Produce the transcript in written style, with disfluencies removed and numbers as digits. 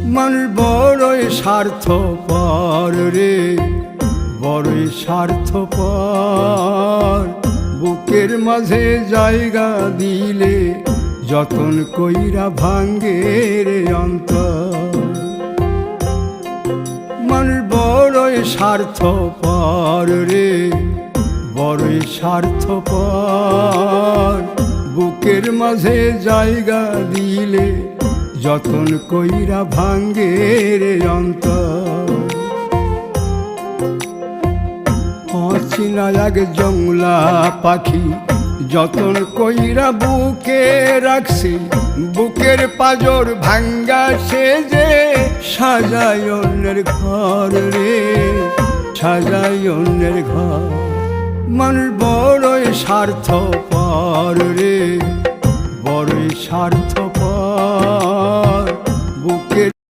মানুষ বড়ই স্বার্থপর রে, বড়ই স্বার্থপর। বুকের মাঝে জায়গা দিলে যতন কইরা ভাঙ্গে রে অন্তর। মানুষ বড়ই স্বার্থপর রে, বড়ই স্বার্থপর। বুকের মাঝে জায়গা দিলে যতন কইরা ভাঙ্গে রে অন্তর। অচিনা এক জংলা পাখি যতন কইরা বুকে রাখছি, বুকের পাজর ভাঙ্গা সে যে সাজায় অন্যের ঘর রে, সাজায় অন্যের ঘর। মানুষ বড়ই স্বার্থপর রে, বড়ই স্বার্থপর।